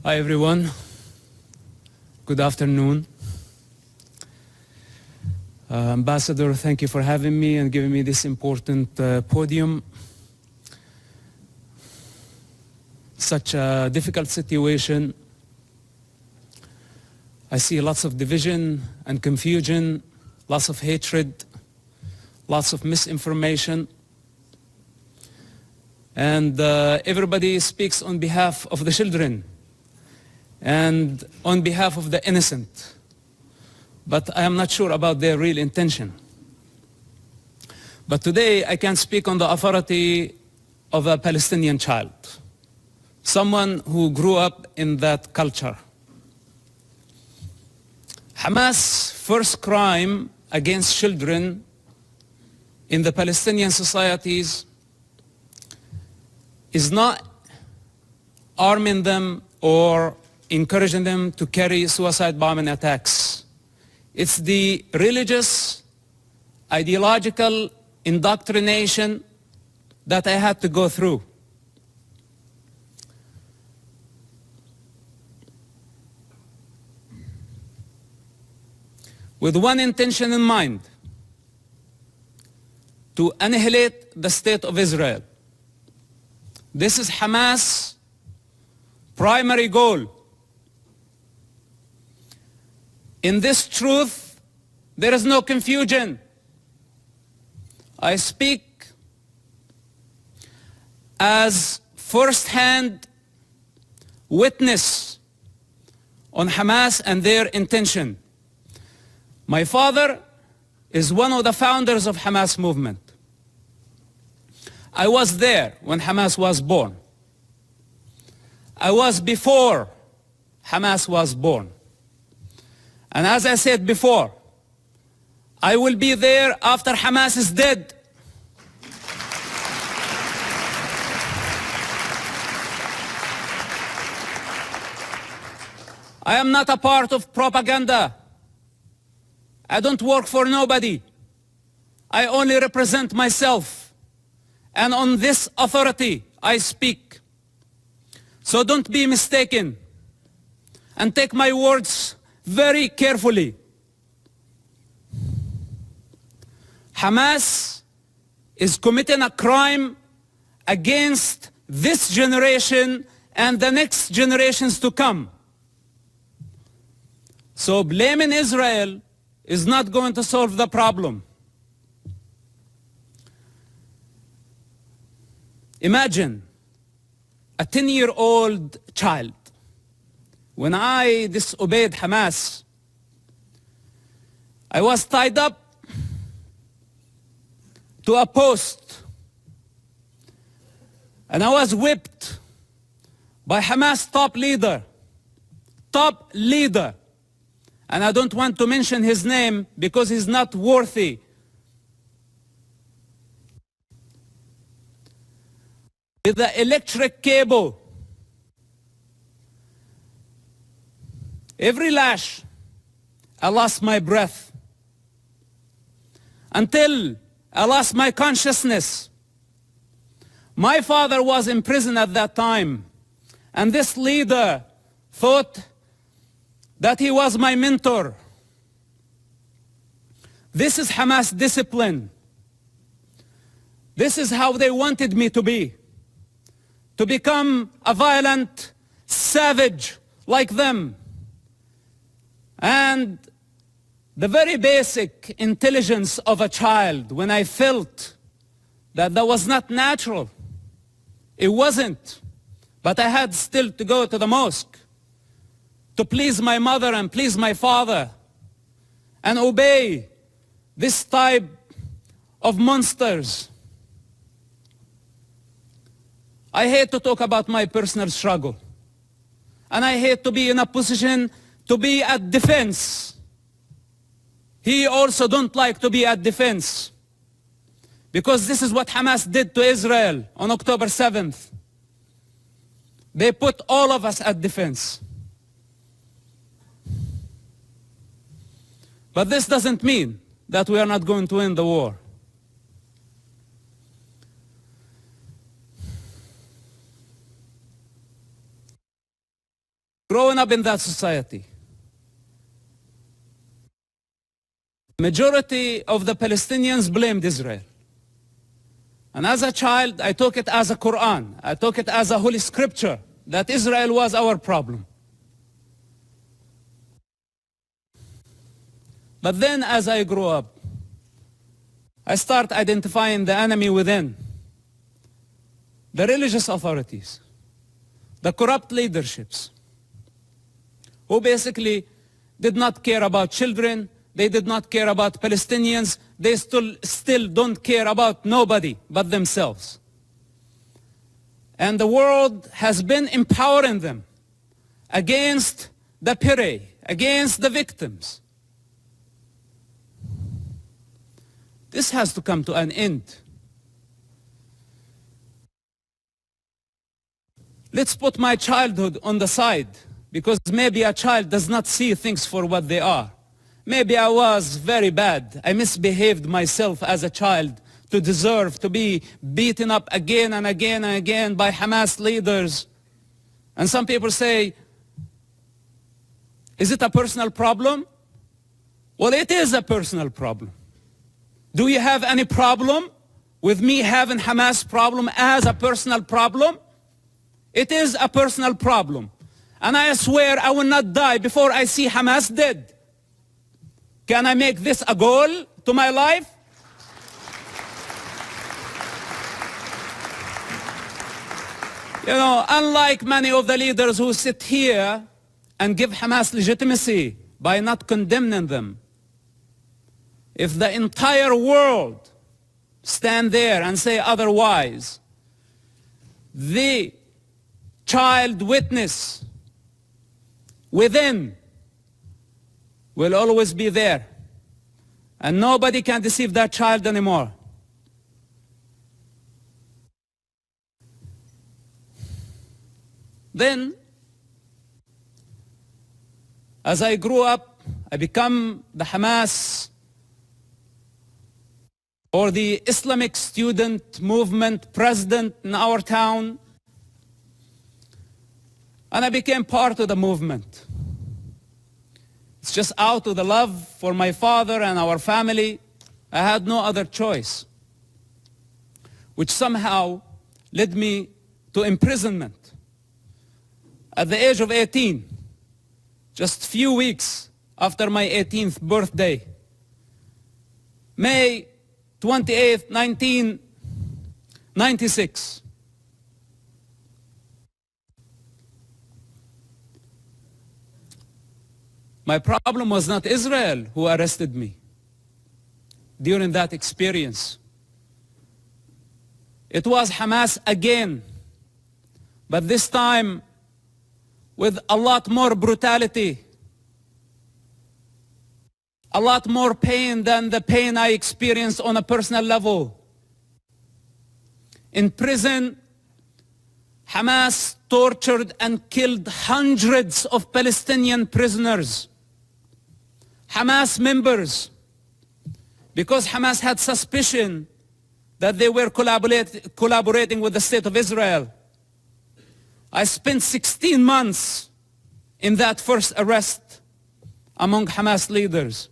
Hi everyone, good afternoon. Ambassador, thank you for having me and giving me this important podium. Such a difficult situation. I see lots of division and confusion, lots of hatred, lots of misinformation. And everybody speaks on behalf of the children and on behalf of the innocent. But I am not sure about their real intention. But today I can speak on the authority of a Palestinian child, someone who grew up in that culture. Hamas' first crime against children in the Palestinian societies is not arming them or encouraging them to carry suicide bombing attacks. It's the religious, ideological indoctrination that I had to go through. With one intention in mind: to annihilate the state of Israel. This is Hamas' primary goal. In this truth, there is no confusion. I speak as first-hand witness on Hamas and their intention. My father is one of the founders of Hamas movement. I was there when Hamas was born. I was before Hamas was born. And as I said before, I will be there after Hamas is dead. I am not a part of propaganda. I don't work for nobody. I only represent myself. And on this authority I speak. So don't be mistaken and take my words very carefully. Hamas is committing a crime against this generation and the next generations to come. So blaming Israel is not going to solve the problem. Imagine a 10-year-old child. When I disobeyed Hamas, I was tied up to a post and I was whipped by Hamas top leader. And I don't want to mention his name because he's not worthy. With the electric cable. Every lash, I lost my breath. Until I lost my consciousness. My father was in prison at that time. And this leader thought that he was my mentor. This is Hamas discipline. This is how they wanted me to be. To become a violent savage like them. And the very basic intelligence of a child, when I felt that that was not natural, it wasn't. But I had still to go to the mosque to please my mother and please my father and obey this type of monsters. I hate to talk about my personal struggle. And I hate to be in a position to be at defense. He also don't like to be at defense. Because this is what Hamas did to Israel on October 7th. They put all of us at defense. But this doesn't mean that we are not going to win the war. growing up in that society, majority of the Palestinians blamed Israel. And as a child, I took it as a Quran. I took it as a holy scripture that Israel was our problem. But then as I grew up, I start identifying the enemy within. The religious authorities, the corrupt leaderships, who basically did not care about children, they did not care about Palestinians, they still don't care about nobody but themselves. And the world has been empowering them against the prey, against the victims. This has to come to an end. Let's put my childhood on the side, because maybe a child does not see things for what they are. Maybe I was very bad. I misbehaved myself as a child to deserve to be beaten up again and again and again by Hamas leaders. And some people say, is it a personal problem? Well, it is a personal problem. Do you have any problem with me having Hamas problem as a personal problem? It is a personal problem. And I swear I will not die before I see Hamas dead. Can I make this a goal to my life? You know, unlike many of the leaders who sit here and give Hamas legitimacy by not condemning them, if the entire world stand there and say otherwise, the child witness within will always be there. And nobody can deceive that child anymore. Then, as I grew up, I become the Hamas or the Islamic student movement president in our town. And I became part of the movement. It's just out of the love for my father and our family. I had no other choice, which somehow led me to imprisonment. At the age of 18, just few weeks after my 18th birthday, May 28th, 1996. My problem was not Israel who arrested me during that experience. It was Hamas again, but this time with a lot more brutality, a lot more pain than the pain I experienced on a personal level. In prison, Hamas tortured and killed hundreds of Palestinian prisoners, Hamas members, because Hamas had suspicion that they were collaborating with the state of Israel. I spent 16 months in that first arrest among Hamas leaders.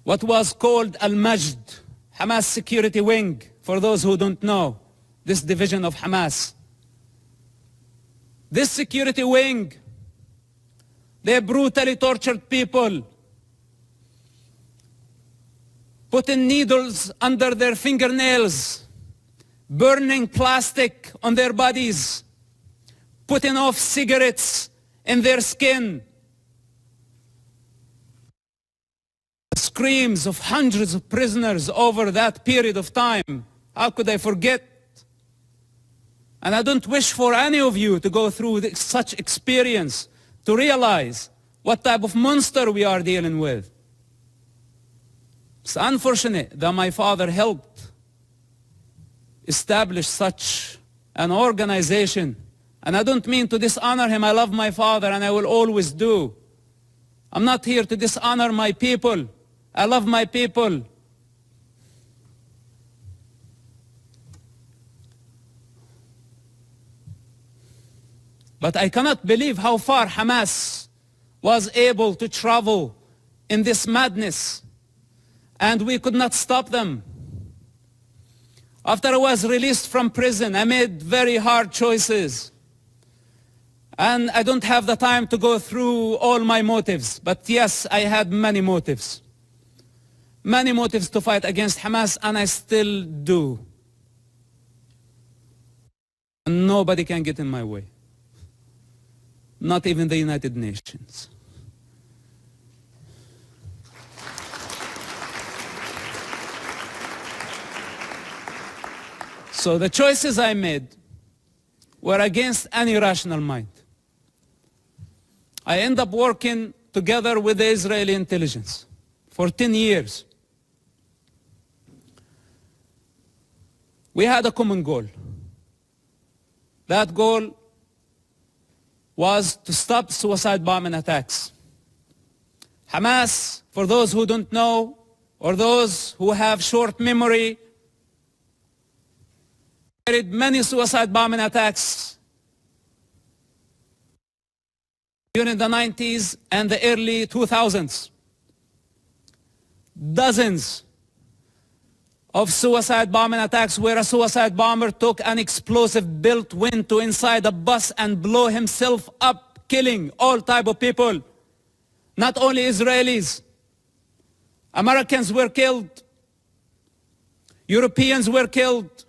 What was called Al-Majd, Hamas security wing, for those who don't know, this division of Hamas. This security wing, they brutally tortured people, putting needles under their fingernails, burning plastic on their bodies, putting off cigarettes in their skin. Screams of hundreds of prisoners over that period of time. How could I forget? And I don't wish for any of you to go through such experience to realize what type of monster we are dealing with. It's unfortunate that my father helped establish such an organization. And I don't mean to dishonor him. I love my father and I will always do. I'm not here to dishonor my people. I love my people. But I cannot believe how far Hamas was able to travel in this madness, and we could not stop them. After I was released from prison, I made very hard choices. And I don't have the time to go through all my motives, but yes, I had many motives. Many motives to fight against Hamas, and I still do. And nobody can get in my way. Not even the United Nations. So the choices I made were against any rational mind. I ended up working together with the Israeli intelligence for 10 years. We had a common goal. That goal was to stop suicide bombing attacks. Hamas, for those who don't know, or those who have short memory, carried many suicide bombing attacks during the 90s and the early 2000s. Dozens of suicide bombing attacks where a suicide bomber took an explosive built went to inside a bus and blew himself up, killing all type of people. Not only Israelis. Americans were killed. Europeans were killed.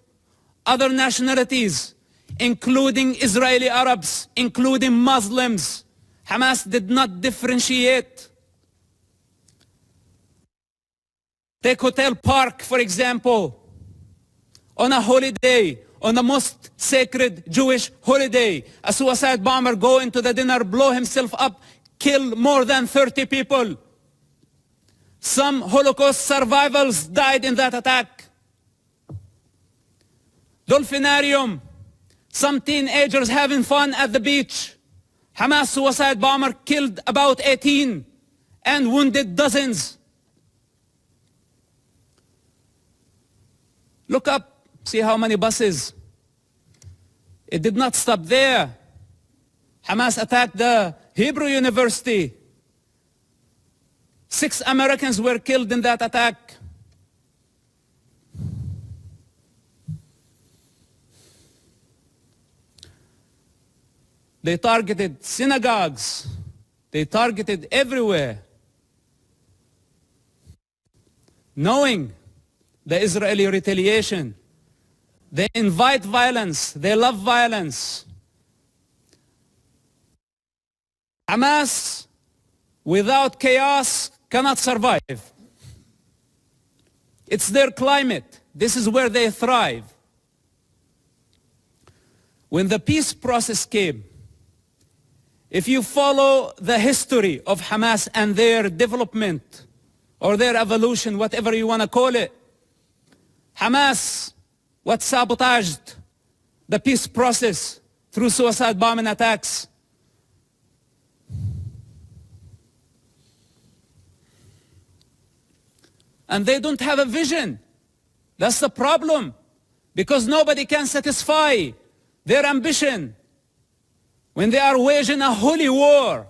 Other nationalities, including Israeli Arabs, including Muslims. Hamas did not differentiate. Take Hotel Park, for example. On a holiday, on the most sacred Jewish holiday, a suicide bomber go into the dinner, blow himself up, kill more than 30 people. Some Holocaust survivors died in that attack. Dolphinarium, some teenagers having fun at the beach. Hamas suicide bomber killed about 18 and wounded dozens. Look up, see how many buses. It did not stop there. Hamas attacked the Hebrew University. 6 Americans were killed in that attack. They targeted synagogues. They targeted everywhere. Knowing the Israeli retaliation, they invite violence, they love violence. Hamas, without chaos, cannot survive. It's their climate. This is where they thrive. When the peace process came, if you follow the history of Hamas and their development or their evolution, whatever you want to call it, Hamas, what sabotaged the peace process through suicide bombing attacks. And they don't have a vision. That's the problem. Because nobody can satisfy their ambition when they are waging a holy war.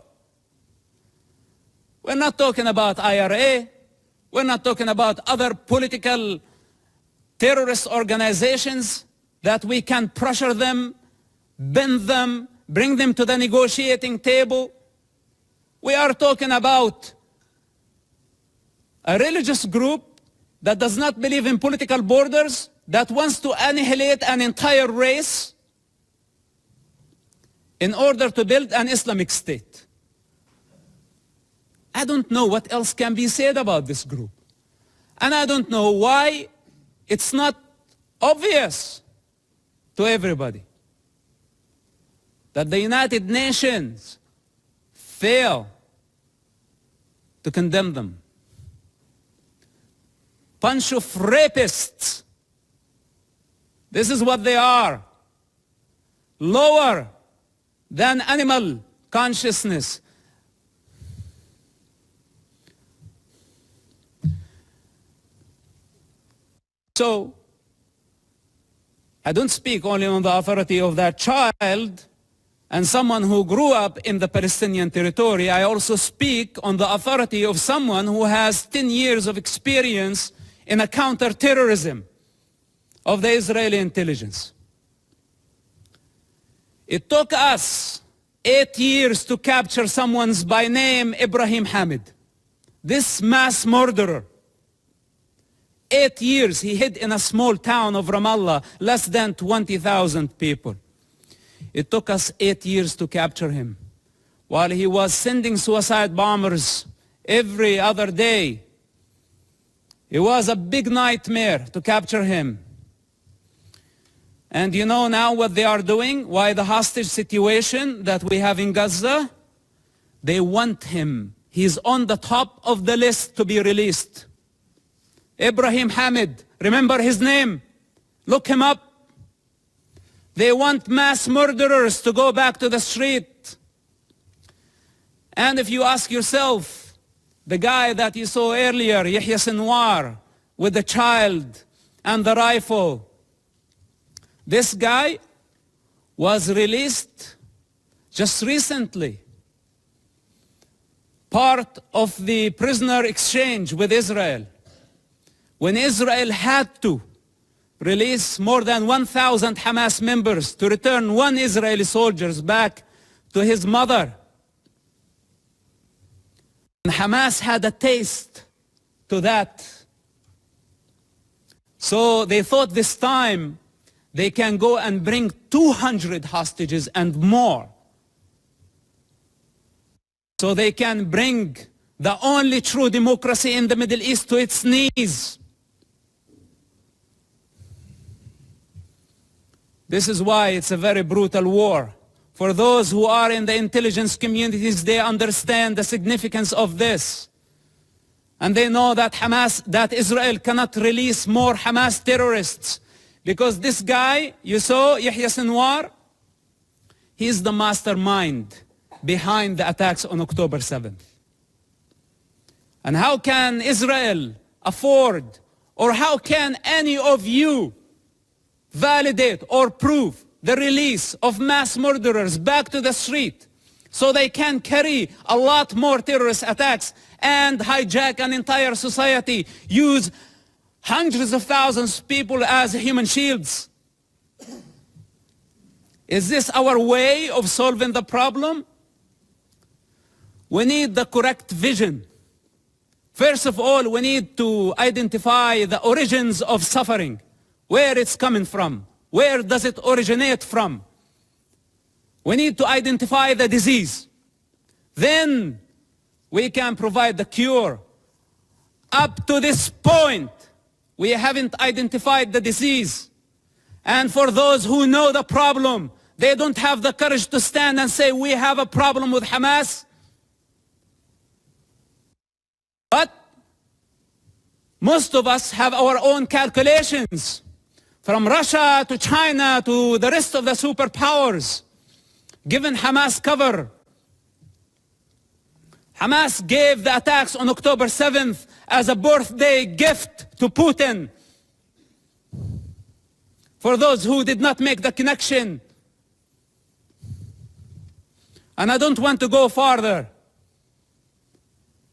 We're not talking about IRA. We're not talking about other political terrorist organizations that we can pressure them, bend them, bring them to the negotiating table. We are talking about a religious group that does not believe in political borders, that wants to annihilate an entire race in order to build an Islamic state. I don't know what else can be said about this group. And I don't know why it's not obvious to everybody that the United Nations fail to condemn them. Bunch of rapists. This is what they are. Lower than animal consciousness. So, I don't speak only on the authority of that child, and someone who grew up in the Palestinian territory, I also speak on the authority of someone who has 10 years of experience in a counterterrorism of the Israeli intelligence. It took us 8 years to capture someone by name Ibrahim Hamid, this mass murderer. 8 years he hid in a small town of Ramallah, less than 20,000 people. It took us 8 years to capture him, while he was sending suicide bombers every other day. It was a big nightmare to capture him. And you know now what they are doing? Why the hostage situation that we have in Gaza? They want him. He's on the top of the list to be released. Ibrahim Hamid, remember his name? Look him up. They want mass murderers to go back to the street. And if you ask yourself, the guy that you saw earlier, Yahya Sinwar, with the child and the rifle, this guy was released just recently, part of the prisoner exchange with Israel, when Israel had to release more than 1,000 Hamas members to return one Israeli soldier back to his mother. And Hamas had a taste to that. So they thought this time they can go and bring 200 hostages and more. So they can bring the only true democracy in the Middle East to its knees. This is why it's a very brutal war. For those who are in the intelligence communities, they understand the significance of this. And they know that that Israel cannot release more Hamas terrorists. Because this guy, you saw, Yahya Sinwar, he's the mastermind behind the attacks on October 7th. And how can Israel afford, or how can any of you validate or prove the release of mass murderers back to the street so they can carry a lot more terrorist attacks and hijack an entire society, use hundreds of thousands of people as human shields? Is this our way of solving the problem? We need the correct vision. First of all, we need to identify the origins of suffering, where it's coming from, where does it originate from. We need to identify the disease. Then we can provide the cure. Up to this point, we haven't identified the disease. And for those who know the problem, they don't have the courage to stand and say, we have a problem with Hamas. But most of us have our own calculations, from Russia to China to the rest of the superpowers, given Hamas cover. Hamas gave the attacks on October 7th as a birthday gift to Putin. For those who did not make the connection. And I don't want to go farther.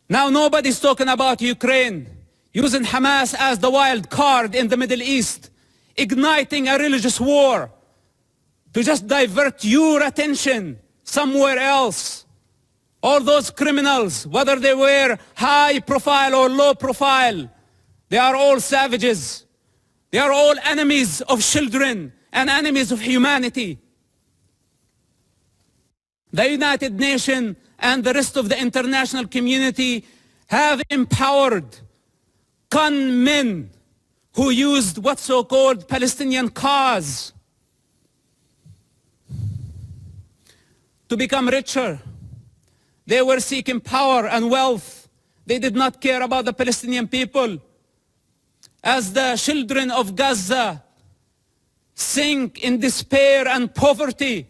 Now nobody's talking about Ukraine, using Hamas as the wild card in the Middle East, igniting a religious war to just divert your attention somewhere else. All those criminals, whether they were high profile or low profile, they are all savages. They are all enemies of children and enemies of humanity. The United Nations and the rest of the international community have empowered con men who used what's so-called Palestinian cause to become richer. They were seeking power and wealth. They did not care about the Palestinian people. As the children of Gaza sink in despair and poverty,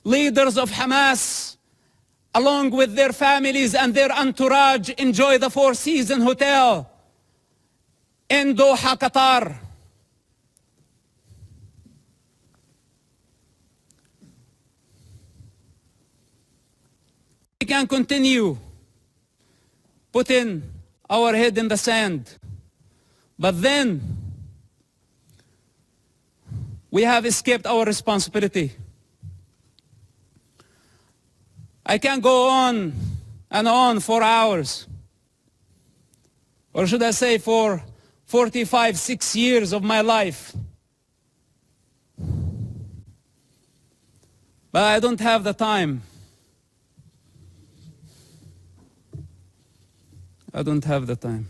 leaders of Hamas, along with their families and their entourage, enjoy the Four Seasons Hotel in Doha, Qatar. can continue putting our head in the sand, but then we have escaped our responsibility. I can go on and on for hours, or should I say for 45, 6 years of my life. But I don't have the time. I don't have the time.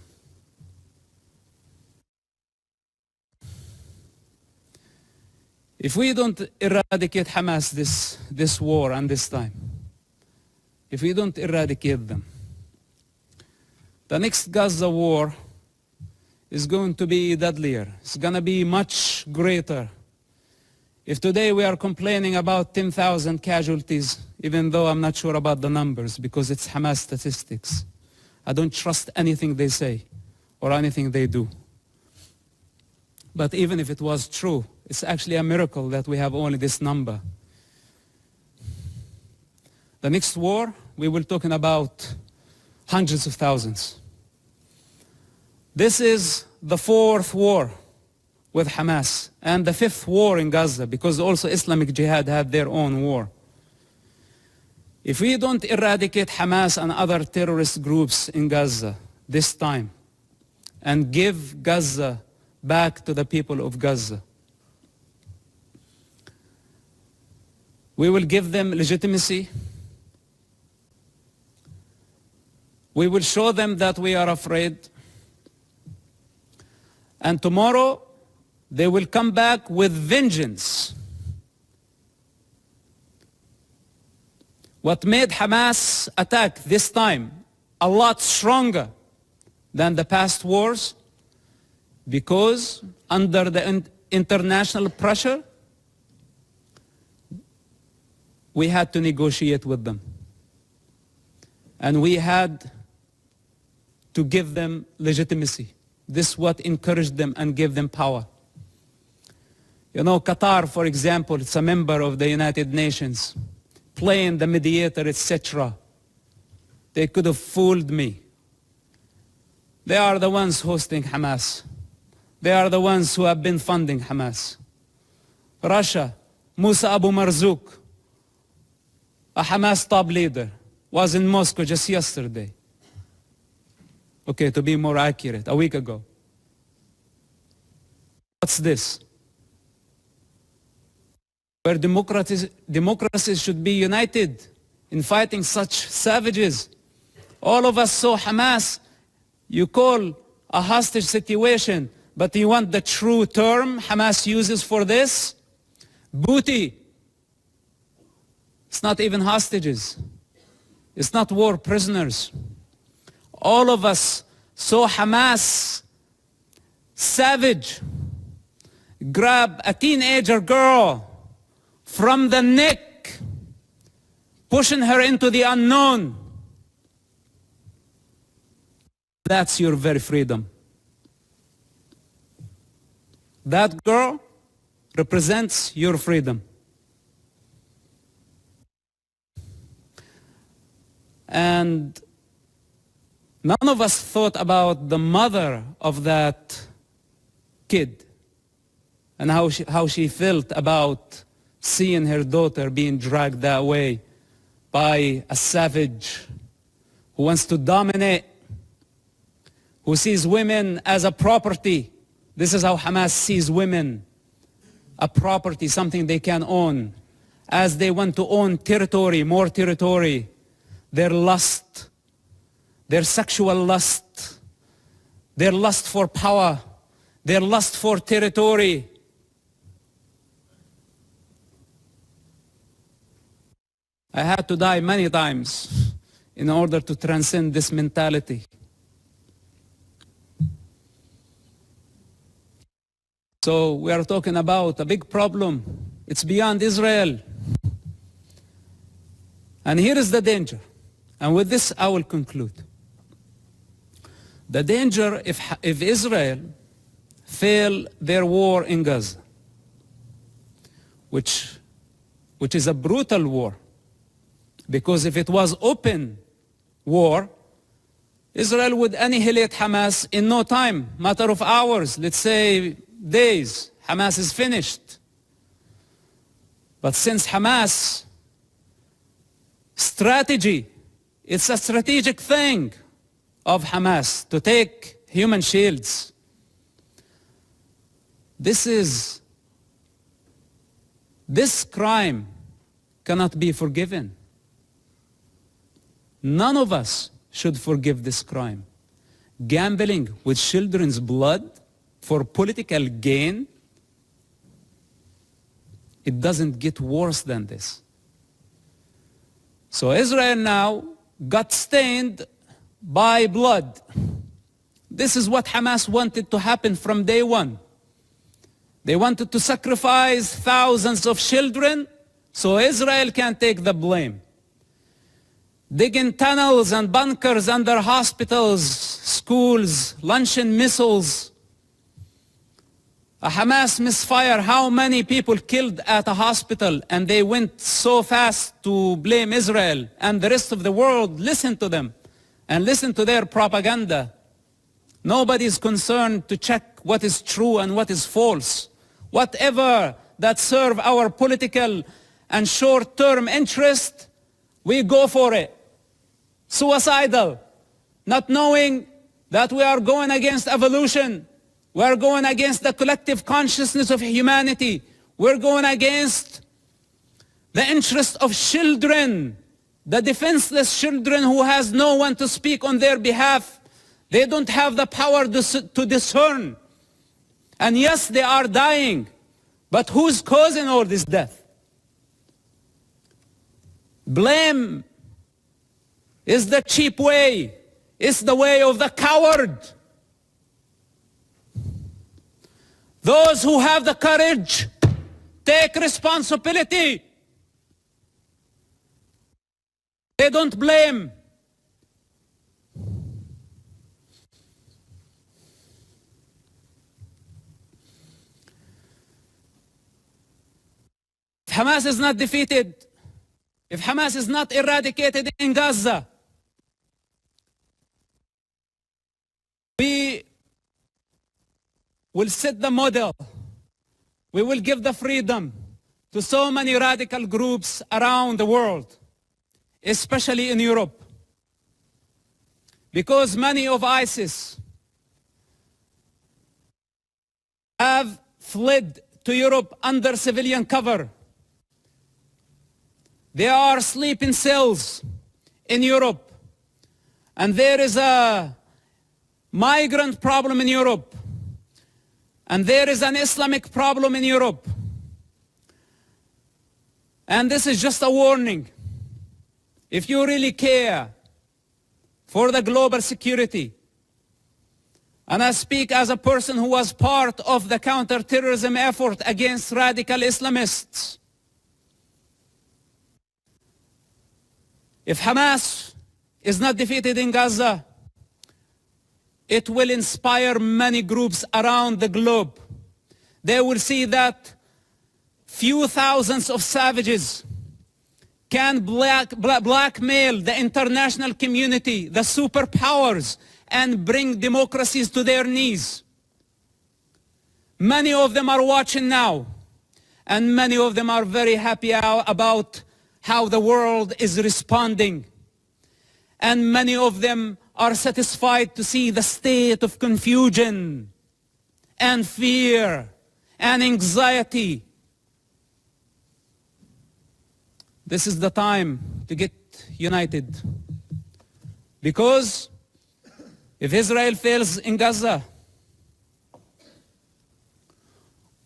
If we don't eradicate Hamas this war and this time, if we don't eradicate them, the next Gaza war is going to be deadlier. It's going to be much greater. If today we are complaining about 10,000 casualties, even though I'm not sure about the numbers because it's Hamas statistics, I don't trust anything they say or anything they do. But even if it was true, it's actually a miracle that we have only this number. The next war, we will be talking about hundreds of thousands. This is the fourth war with Hamas and the fifth war in Gaza, because also Islamic Jihad had their own war. If we don't eradicate Hamas and other terrorist groups in Gaza this time and give Gaza back to the people of Gaza, we will give them legitimacy. We will show them that we are afraid. And tomorrow, they will come back with vengeance. What made Hamas attack this time a lot stronger than the past wars? Because under the international pressure, we had to negotiate with them. And we had to give them legitimacy. This is what encouraged them and gave them power. You know, Qatar, for example, it's a member of the United Nations, playing the mediator, etc. They could have fooled me. They are the ones hosting Hamas. They are the ones who have been funding Hamas. Russia, Musa Abu Marzouk, a Hamas top leader, was in Moscow just yesterday. Okay, to be more accurate, a week ago. What's this? Where democracies should be united in fighting such savages. All of us saw Hamas. You call a hostage situation, but you want the true term Hamas uses for this? Booty. It's not even hostages. It's not war prisoners. All of us saw Hamas, savage, grab a teenager girl from the neck, pushing her into the unknown. That's your very freedom. That girl represents your freedom. And none of us thought about the mother of that kid and how she felt about seeing her daughter being dragged that way by a savage who wants to dominate, who sees women as a property. This is how Hamas sees women, a property, something they can own. As they want to own territory, more territory, their lust, their sexual lust, their lust for power, their lust for territory. I had to die many times in order to transcend this mentality. So we are talking about a big problem. It's beyond Israel. And here is the danger. And with this, I will conclude. The danger if Israel fail their war in Gaza, which is a brutal war, Because if it was open war, Israel would annihilate Hamas in no time, matter of hours, let's say days. Hamas is finished. But since Hamas strategy, it's a strategic thing of Hamas to take human shields. This crime cannot be forgiven. None of us should forgive this crime. Gambling with children's blood for political gain, it doesn't get worse than this. So Israel now got stained by blood. This is what Hamas wanted to happen from day one. They wanted to sacrifice thousands of children so Israel can take the blame. Digging tunnels and bunkers under hospitals, schools, launching missiles. A Hamas misfire, how many people killed at a hospital, and they went so fast to blame Israel, and the rest of the world listened to them and listened to their propaganda. Nobody is concerned to check what is true and what is false. Whatever that serve our political and short-term interest, we go for it. Suicidal, not knowing that we are going against evolution. We are going against the collective consciousness of humanity. We're going against the interest of children, the defenseless children who has no one to speak on their behalf. They don't have the power to discern. And yes, they are dying. But who's causing all this death? Blame is the cheap way. It's the way of the coward. Those who have the courage take responsibility. They don't blame. If Hamas is not defeated, if Hamas is not eradicated in Gaza, we will set the model. We will give the freedom to so many radical groups around the world, especially in Europe. Because many of ISIS have fled to Europe under civilian cover. They are sleeping cells in Europe. And there is a migrant problem in Europe. And there is an Islamic problem in Europe. And this is just a warning. If you really care for the global security, and I speak as a person who was part of the counterterrorism effort against radical Islamists, if Hamas is not defeated in Gaza, it will inspire many groups around the globe. They will see that few thousands of savages can blackmail the international community, the superpowers, and bring democracies to their knees. Many of them are watching now, and many of them are very happy about how the world is responding. And many of them are satisfied to see the state of confusion and fear and anxiety. This is the time to get united. Because if Israel fails in Gaza,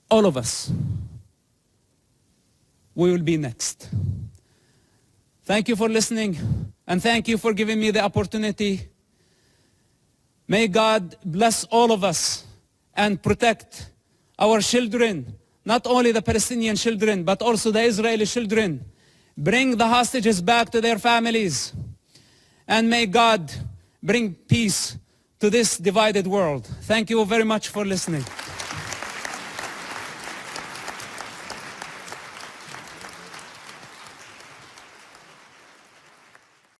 all of us, we will be next. Thank you for listening, and thank you for giving me the opportunity. May God bless all of us and protect our children, not only the Palestinian children, but also the Israeli children. Bring the hostages back to their families. And may God bring peace to this divided world. Thank you very much for listening.